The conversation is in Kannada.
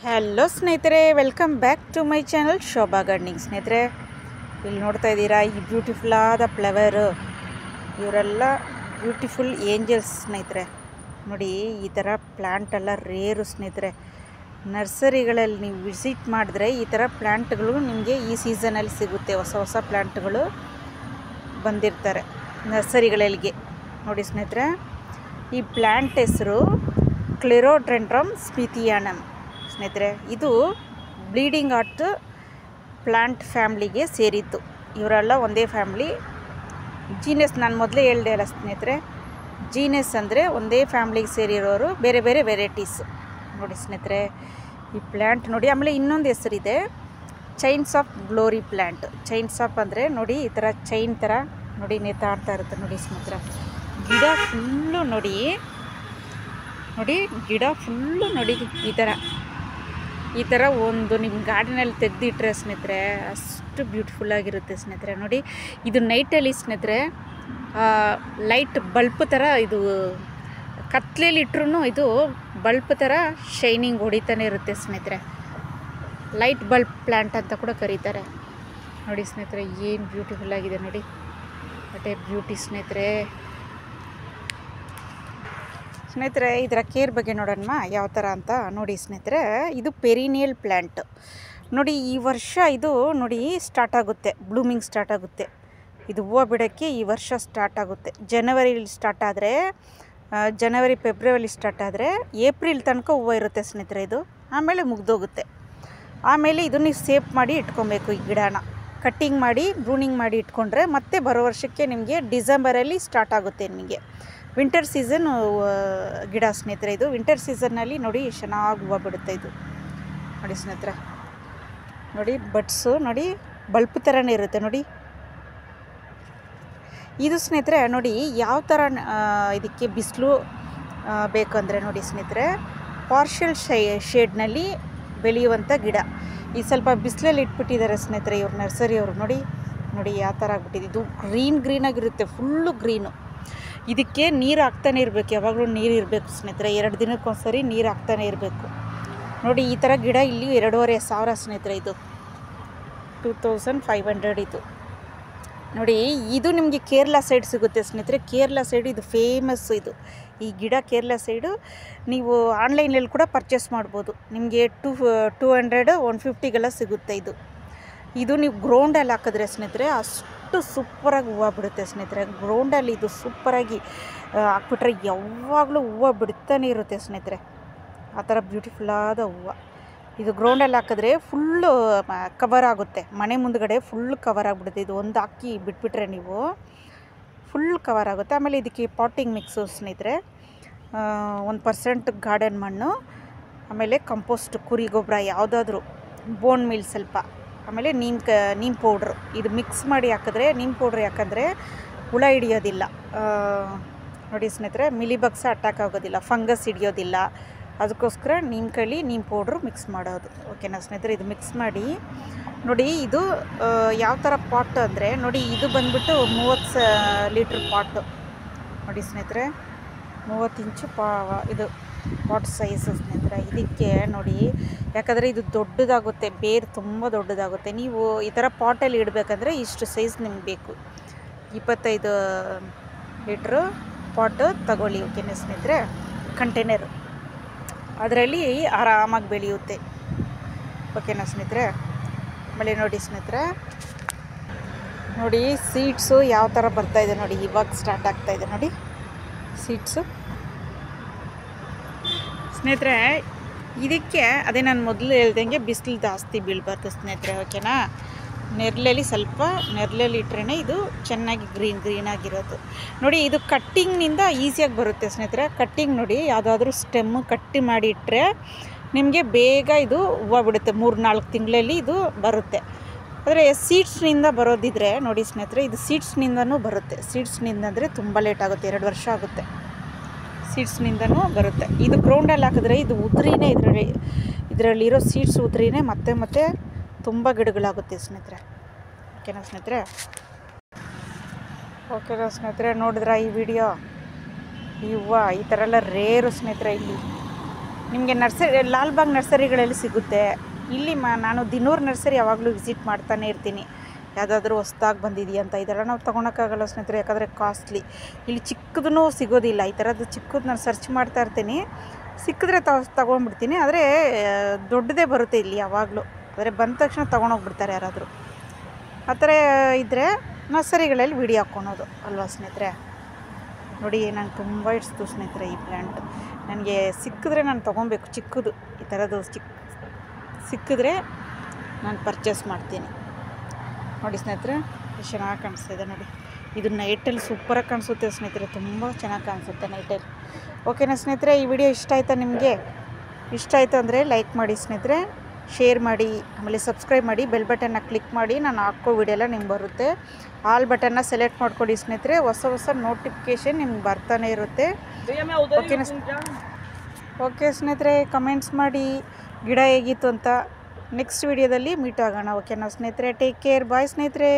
ಹಲೋ ಸ್ನೇಹಿತರೆ, welcome back to my channel Shobha gardening. ಸ್ನೇಹಿತರೆ, ಇಲ್ಲಿ ನೋಡ್ತಾ ಇದ್ದೀರಾ ಈ ಬ್ಯೂಟಿಫುಲ್ ಆದ ಫ್ಲವರು. ಇವರೆಲ್ಲ ಬ್ಯೂಟಿಫುಲ್ ಏಂಜಲ್ಸ್ ಸ್ನೇಹಿತರೆ. ನೋಡಿ, ಈ ಥರ ಪ್ಲ್ಯಾಂಟ್ ಎಲ್ಲ ರೇರು ಸ್ನೇಹಿತರೆ. ನರ್ಸರಿಗಳಲ್ಲಿ ನೀವು ವಿಸಿಟ್ ಮಾಡಿದ್ರೆ ಈ ಥರ ಪ್ಲ್ಯಾಂಟ್ಗಳು ನಿಮಗೆ ಈ ಸೀಸನಲ್ಲಿ ಸಿಗುತ್ತೆ. ಹೊಸ ಹೊಸ ಪ್ಲ್ಯಾಂಟ್ಗಳು ಬಂದಿರ್ತಾರೆ ನರ್ಸರಿಗಳಿಗೆ. ನೋಡಿ ಸ್ನೇಹಿತರೆ, ಈ ಪ್ಲ್ಯಾಂಟ್ ಹೆಸರು ಕ್ಲೆರೋಡೆಂಡ್ರಮ್ ಸ್ಮಿಥಿಯಾನಮ್ ಸ್ನೇಹಿತರೆ. ಇದು ಬ್ಲೀಡಿಂಗ್ ಹಾರ್ಟ್ ಪ್ಲ್ಯಾಂಟ್ ಫ್ಯಾಮ್ಲಿಗೆ ಸೇರಿತ್ತು. ಇವರೆಲ್ಲ ಒಂದೇ ಫ್ಯಾಮ್ಲಿ. ಜೀನಸ್ ನಾನು ಮೊದಲೇ ಹೇಳ್ದೆ ಅಲ್ಲ ಸ್ನೇಹಿತರೆ, ಜೀನಸ್ ಅಂದರೆ ಒಂದೇ ಫ್ಯಾಮ್ಲಿಗೆ ಸೇರಿರೋರು, ಬೇರೆ ಬೇರೆ ವೆರೈಟೀಸ್. ನೋಡಿ ಸ್ನೇಹಿತರೆ, ಈ ಪ್ಲ್ಯಾಂಟ್ ನೋಡಿ. ಆಮೇಲೆ ಇನ್ನೊಂದು ಹೆಸರಿದೆ, chains of glory plant. Chains of ಅಂದರೆ ನೋಡಿ, ಈ ಥರ ಚೈನ್ ಥರ ನೋಡಿ ನೇತಾಡ್ತಾ ಇರುತ್ತೆ. ನೋಡಿ ಸ್ನೇಹಿತರೆ, ಗಿಡ ಫುಲ್ಲು ನೋಡಿ ಗಿಡ ಫುಲ್ಲು ನೋಡಿ ಈ ಥರ ಒಂದು ನಿಮ್ಮ ಗಾರ್ಡನಲ್ಲಿ ತೆಗೆದಿಟ್ರೆ ಸ್ನೇಹಿತರೆ ಅಷ್ಟು ಬ್ಯೂಟಿಫುಲ್ಲಾಗಿರುತ್ತೆ ಸ್ನೇಹಿತರೆ. ನೋಡಿ, ಇದು ನೈಟಲ್ಲಿ ಸ್ನೇಹಿತರೆ ಲೈಟ್ ಬಲ್ಪ್ ಥರ, ಇದು ಕತ್ಲೇಲಿ ಇಟ್ರೂ ಇದು ಬಲ್ಪ್ ಥರ ಶೈನಿಂಗ್ ಹೊಡಿತಾನೆ ಇರುತ್ತೆ ಸ್ನೇಹಿತರೆ. ಲೈಟ್ ಬಲ್ಬ್ ಪ್ಲ್ಯಾಂಟ್ ಅಂತ ಕೂಡ ಕರೀತಾರೆ. ನೋಡಿ ಸ್ನೇಹಿತರೆ, ಏನು ಬ್ಯೂಟಿಫುಲ್ಲಾಗಿದೆ ನೋಡಿ. ಬಟ್ ಬ್ಯೂಟಿ ಸ್ನೇಹಿತರೆ. ಸ್ನೇಹಿತರೆ, ಇದರ ಕೇರ್ ಬಗ್ಗೆ ನೋಡೋಣ ಯಾವ ಥರ ಅಂತ. ನೋಡಿ ಸ್ನೇಹಿತರೆ, ಇದು ಪೆರಿನಿಯಲ್ ಪ್ಲ್ಯಾಂಟ್. ನೋಡಿ, ಈ ವರ್ಷ ಇದು ನೋಡಿ ಸ್ಟಾರ್ಟ್ ಆಗುತ್ತೆ, ಬ್ಲೂಮಿಂಗ್ ಸ್ಟಾರ್ಟ್ ಆಗುತ್ತೆ. ಇದು ಹೂವು ಬಿಡೋಕ್ಕೆ ಈ ವರ್ಷ ಸ್ಟಾರ್ಟ್ ಆಗುತ್ತೆ. ಜನವರಿಲಿ ಸ್ಟಾರ್ಟ್ ಆದರೆ, ಜನವರಿ ಫೆಬ್ರವರಿ ಸ್ಟಾರ್ಟ್ ಆದರೆ ಏಪ್ರಿಲ್ ತನಕ ಹೂವು ಇರುತ್ತೆ ಸ್ನೇಹಿತರೆ ಇದು. ಆಮೇಲೆ ಮುಗ್ದೋಗುತ್ತೆ. ಆಮೇಲೆ ಇದು ನೀವು ಸೇಫ್ ಮಾಡಿ ಇಟ್ಕೊಬೇಕು. ಈ ಗಿಡನ ಕಟ್ಟಿಂಗ್ ಮಾಡಿ ಬ್ರೂನಿಂಗ್ ಮಾಡಿ ಇಟ್ಕೊಂಡ್ರೆ ಮತ್ತೆ ಬರೋ ವರ್ಷಕ್ಕೆ ನಿಮಗೆ ಡಿಸೆಂಬರಲ್ಲಿ ಸ್ಟಾರ್ಟ್ ಆಗುತ್ತೆ. ನಿಮಗೆ ವಿಂಟರ್ ಸೀಸನ್ ಗಿಡ ಸ್ನೇಹಿತರೆ. ಇದು ವಿಂಟರ್ ಸೀಸನ್ನಲ್ಲಿ ನೋಡಿ ಚೆನ್ನಾಗಿ ಹೂವು ಬಿಡುತ್ತೆ ಇದು. ನೋಡಿ ಸ್ನೇಹಿತರೆ, ನೋಡಿ ಬಡ್ಸು ನೋಡಿ ಬಲ್ಪ್ ಥರನೇ ಇರುತ್ತೆ ನೋಡಿ. ಇದು ಸ್ನೇಹಿತರೆ ನೋಡಿ ಯಾವ ಥರ ಇದಕ್ಕೆ ಬಿಸಿಲು ಬೇಕಂದರೆ ನೋಡಿ ಸ್ನೇಹಿತರೆ, ಪಾರ್ಷಿಯಲ್ ಶೇಡ್ನಲ್ಲಿ ಬೆಳೆಯುವಂಥ ಗಿಡ. ಈ ಸ್ವಲ್ಪ ಬಿಸಿಲಲ್ಲಿ ಇಟ್ಬಿಟ್ಟಿದ್ದಾರೆ ಸ್ನೇಹಿತರೆ ಇವ್ರು ನರ್ಸರಿಯವರು. ನೋಡಿ ಯಾವ ಥರ ಆಗ್ಬಿಟ್ಟಿದೆ. ಇದು ಗ್ರೀನಾಗಿರುತ್ತೆ, ಫುಲ್ಲು ಗ್ರೀನು. ಇದಕ್ಕೆ ನೀರು ಹಾಕ್ತಾನೆ ಇರಬೇಕು, ಯಾವಾಗಲೂ ನೀರು ಇರಬೇಕು ಸ್ನೇಹಿತರೆ. 2 ದಿನಕ್ಕೊಂದ್ಸರಿ ನೀರು ಹಾಕ್ತಾನೆ ಇರಬೇಕು. ನೋಡಿ, ಈ ಥರ ಗಿಡ ಇಲ್ಲಿ 2500 ಸ್ನೇಹಿತರೆ. ಇದು 2500 ಇದು. ನೋಡಿ, ಇದು ನಿಮಗೆ ಕೇರಳ ಸೈಡ್ ಸಿಗುತ್ತೆ ಸ್ನೇಹಿತರೆ. ಕೇರಳ ಸೈಡು ಇದು ಫೇಮಸ್ಸು. ಇದು ಈ ಗಿಡ ಕೇರಳ ಸೈಡು ನೀವು ಆನ್ಲೈನಲ್ಲಿ ಕೂಡ ಪರ್ಚೇಸ್ ಮಾಡ್ಬೋದು. ನಿಮಗೆ 200 150ಗೆಲ್ಲ ಸಿಗುತ್ತೆ ಇದು. ಇದು ನೀವು ಗ್ರೌಂಡಲ್ಲಿ ಹಾಕಿದ್ರೆ ಸ್ನೇಹಿತರೆ ಅಷ್ಟು ಸೂಪರಾಗಿ ಹೂವು ಬಿಡುತ್ತೆ ಸ್ನೇಹಿತರೆ. ಗ್ರೌಂಡಲ್ಲಿ ಇದು ಸೂಪರಾಗಿ ಹಾಕ್ಬಿಟ್ರೆ ಯಾವಾಗಲೂ ಹೂವು ಬಿಡ್ತಾನೆ ಇರುತ್ತೆ ಸ್ನೇಹಿತರೆ. ಆ ಥರ ಬ್ಯೂಟಿಫುಲ್ಲಾದ ಹೂವು. ಇದು ಗ್ರೌಂಡಲ್ಲಿ ಹಾಕಿದ್ರೆ ಫುಲ್ಲು ಕವರ್ ಆಗುತ್ತೆ. ಮನೆ ಮುಂದ್ಗಡೆ ಫುಲ್ ಕವರ್ ಆಗಿಬಿಡುತ್ತೆ. ಇದು ಒಂದು ಹಾಕಿ ಬಿಟ್ಬಿಟ್ರೆ ನೀವು ಫುಲ್ ಕವರ್ ಆಗುತ್ತೆ. ಆಮೇಲೆ ಇದಕ್ಕೆ ಪಾಟಿಂಗ್ ಮಿಕ್ಸು ಸ್ನೇಹಿತರೆ, 1% ಗಾರ್ಡನ್ ಮಣ್ಣು, ಆಮೇಲೆ ಕಂಪೋಸ್ಟ್ ಕುರಿ ಗೊಬ್ಬರ ಯಾವುದಾದ್ರೂ, ಬೋನ್ ಮೀಲ್ ಸ್ವಲ್ಪ, ಆಮೇಲೆ ನೀಮ್ ಪೌಡ್ರು ಇದು ಮಿಕ್ಸ್ ಮಾಡಿ ಹಾಕಿದ್ರೆ, ನೀಮ್ ಪೌಡ್ರ್ ಯಾಕಂದರೆ ಹುಳ ಹಿಡಿಯೋದಿಲ್ಲ ನೋಡಿ ಸ್ನೇಹಿತರೆ. ಮಿಲಿಬಗ್ಸ ಅಟ್ಯಾಕ್ ಆಗೋದಿಲ್ಲ, ಫಂಗಸ್ ಹಿಡಿಯೋದಿಲ್ಲ. ಅದಕ್ಕೋಸ್ಕರ ನೀಮ್ ಪೌಡ್ರು ಮಿಕ್ಸ್ ಮಾಡೋದು. ಓಕೆನಾ ಸ್ನೇಹಿತರೆ. ಇದು ಮಿಕ್ಸ್ ಮಾಡಿ ನೋಡಿ. ಇದು ಯಾವ ಥರ ಪಾಟ್ ಅಂದರೆ ನೋಡಿ, ಇದು ಬಂದ್ಬಿಟ್ಟು 30 ಲೀಟ್ರ್ ಪಾಟು ನೋಡಿ ಸ್ನೇಹಿತರೆ. 30 ಇಂಚು ಇದು ಪಾಟ್ ಸೈಜು ಸ್ನೇಹಿತರೆ. ಇದಕ್ಕೆ ನೋಡಿ, ಯಾಕಂದರೆ ಇದು ದೊಡ್ಡದಾಗುತ್ತೆ, ಬೇರು ತುಂಬ ದೊಡ್ಡದಾಗುತ್ತೆ. ನೀವು ಈ ಥರ ಪಾಟಲ್ಲಿ ಇಡಬೇಕಂದ್ರೆ ಇಷ್ಟು ಸೈಜ್ ನಿಮ್ಗೆ ಬೇಕು. 25 ಲೀಟ್ರು ಪಾಟು ತಗೊಳ್ಳಿ. ಓಕೆನಾ ಸ್ನೇಹಿತರೆ. ಕಂಟೈನರು ಅದರಲ್ಲಿ ಆರಾಮಾಗಿ ಬೆಳೆಯುತ್ತೆ. ಓಕೆನಾ ಸ್ನೇಹಿತರೆ. ಆಮೇಲೆ ನೋಡಿ ಸ್ನೇಹಿತರೆ, ನೋಡಿ ಸೀಡ್ಸು ಯಾವ ಥರ ಬರ್ತಾಯಿದೆ ನೋಡಿ. ಇವಾಗ ಸ್ಟಾರ್ಟ್ ಆಗ್ತಾಯಿದೆ ನೋಡಿ ಸೀಡ್ಸು ಸ್ನೇಹಿತರೆ. ಇದಕ್ಕೆ ಅದೇ ನಾನು ಮೊದಲು ಹೇಳ್ದಂಗೆ ಬಿಸಿಲು ಜಾಸ್ತಿ ಬೀಳಬಾರ್ದು ಸ್ನೇಹಿತರೆ. ಓಕೆನಾ. ನೆರಳಲ್ಲಿ ಇಟ್ರೇ ಇದು ಚೆನ್ನಾಗಿ ಗ್ರೀನಾಗಿರೋದು ನೋಡಿ. ಇದು ಕಟ್ಟಿಂಗ್ನಿಂದ ಈಸಿಯಾಗಿ ಬರುತ್ತೆ ಸ್ನೇಹಿತರೆ. ಕಟ್ಟಿಂಗ್ ನೋಡಿ, ಯಾವುದಾದ್ರೂ ಸ್ಟೆಮ್ಮು ಕಟ್ಟಿ ಮಾಡಿ ಇಟ್ಟರೆ ನಿಮಗೆ ಬೇಗ ಇದು ಹೂವು ಬಿಡುತ್ತೆ. 3-4 ತಿಂಗಳಲ್ಲಿ ಇದು ಬರುತ್ತೆ. ಆದರೆ ಸೀಡ್ಸ್ನಿಂದ ಬರೋದಿದ್ರೆ ನೋಡಿ ಸ್ನೇಹಿತರೆ, ಇದು ಸೀಡ್ಸ್ನಿಂದನೂ ಬರುತ್ತೆ. ಸೀಡ್ಸ್ನಿಂದ ಅಂದರೆ ತುಂಬ ಲೇಟ್ ಆಗುತ್ತೆ, 2 ವರ್ಷ ಆಗುತ್ತೆ. ಸೀಡ್ಸ್ನಿಂದನೂ ಬರುತ್ತೆ. ಇದು ಗ್ರೌಂಡಲ್ಲಿ ಹಾಕಿದ್ರೆ ಇದು ಉದ್ರಿನೇ, ಇದರಲ್ಲಿರೋ ಸೀಡ್ಸ್ ಉದ್ರಿನೇ ಮತ್ತೆ ತುಂಬ ಗಿಡಗಳಾಗುತ್ತೆ ಸ್ನೇಹಿತರೆ. ಓಕೆನಾ ಸ್ನೇಹಿತರೆ. ನೋಡಿದ್ರ ಈ ವಿಡಿಯೋ, ಈ ಹೂವು ಈ ಥರ ಎಲ್ಲ ರೇರು ಸ್ನೇಹಿತರೆ. ಇಲ್ಲಿ ನಿಮಗೆ ಲಾಲ್ಬಾಗ್ ನರ್ಸರಿಗಳಲ್ಲಿ ಸಿಗುತ್ತೆ. ಇಲ್ಲಿ ನಾನು ದಿನೂರು ನರ್ಸರಿ ಯಾವಾಗಲೂ ವಿಸಿಟ್ ಮಾಡ್ತಾನೆ ಇರ್ತೀನಿ, ಯಾವುದಾದ್ರೂ ಹೊಸ್ದಾಗಿ ಬಂದಿದೆಯಾ ಅಂತ. ಇದೆಲ್ಲ ನಾವು ತೊಗೊಳಕ್ಕಾಗಲ್ಲ ಸ್ನೇಹಿತರೆ, ಯಾಕಂದರೆ ಕಾಸ್ಟ್ಲಿ. ಇಲ್ಲಿ ಚಿಕ್ಕದೂ ಸಿಗೋದಿಲ್ಲ. ಈ ಥರದ್ದು ಚಿಕ್ಕದು ನಾನು ಸರ್ಚ್ ಮಾಡ್ತಾ ಇರ್ತೀನಿ, ಸಿಕ್ಕಿದ್ರೆ ತೊಗೊಂಡ್ಬಿಡ್ತೀನಿ. ಆದರೆ ದೊಡ್ಡದೇ ಬರುತ್ತೆ ಇಲ್ಲಿ ಯಾವಾಗಲೂ. ಆದರೆ ಬಂದ ತಕ್ಷಣ ತೊಗೊಂಡೋಗ್ಬಿಡ್ತಾರೆ ಯಾರಾದರೂ. ಆ ಥರ ಇದ್ದರೆ ನರ್ಸರಿಗಳಲ್ಲಿ ವೀಡಿಯೋ ಹಾಕ್ಕೊಳೋದು ಅಲ್ವಾ ಸ್ನೇಹಿತರೆ. ನೋಡಿ ನಂಗೆ ತುಂಬ ಇಡ್ಸ್ತು ಸ್ನೇಹಿತರೆ ಈ ಪ್ಲ್ಯಾಂಟ್. ನನಗೆ ಸಿಕ್ಕಿದ್ರೆ ನಾನು ತೊಗೊಬೇಕು, ಚಿಕ್ಕದು ಈ ಥರದ್ದು ಸಿಕ್ಕಿದ್ರೆ ನಾನು ಪರ್ಚೇಸ್ ಮಾಡ್ತೀನಿ. ನೋಡಿ ಸ್ನೇಹಿತರೆ ಎಷ್ಟು ಚೆನ್ನಾಗಿ ಕಾಣಿಸ್ತಿದೆ ನೋಡಿ. ಇದು ನೈಟಲ್ಲಿ ಸೂಪರಾಗಿ ಕಾಣಿಸುತ್ತೆ ಸ್ನೇಹಿತರೆ, ತುಂಬ ಚೆನ್ನಾಗಿ ಕಾಣಿಸುತ್ತೆ ನೈಟಲ್ಲಿ. ಓಕೆನಾ ಸ್ನೇಹಿತರೆ, ಈ ವಿಡಿಯೋ ಇಷ್ಟ ಆಯಿತಾ ನಿಮಗೆ? ಇಷ್ಟ ಆಯಿತು ಅಂದರೆ ಲೈಕ್ ಮಾಡಿ ಸ್ನೇಹಿತರೆ, ಶೇರ್ ಮಾಡಿ, ಆಮೇಲೆ ಸಬ್ಸ್ಕ್ರೈಬ್ ಮಾಡಿ, ಬೆಲ್ ಬಟನ್ನ ಕ್ಲಿಕ್ ಮಾಡಿ. ನಾನು ಹಾಕೋ ವಿಡಿಯೋ ಎಲ್ಲ ನಿಮ್ಗೆ ಬರುತ್ತೆ. ಆಲ್ ಬಟನ್ನ ಸೆಲೆಕ್ಟ್ ಮಾಡ್ಕೊಳ್ಳಿ ಸ್ನೇಹಿತರೆ, ಹೊಸ ನೋಟಿಫಿಕೇಷನ್ ನಿಮ್ಗೆ ಬರ್ತಾನೆ ಇರುತ್ತೆ. ಓಕೆ ಸ್ನೇಹಿತರೆ, ಕಮೆಂಟ್ಸ್ ಮಾಡಿ ಗಿಡ ಹೇಗಿತ್ತು ಅಂತ. ನೆಕ್ಸ್ಟ್ ವಿಡಿಯೋದಲ್ಲಿ ಮೀಟ್ ಆಗೋಣ. ಓಕೆನಾ ಸ್ನೇಹಿತರೆ, ಟೇಕ್ ಕೇರ್, ಬಾಯ್ ಸ್ನೇಹಿತರೆ.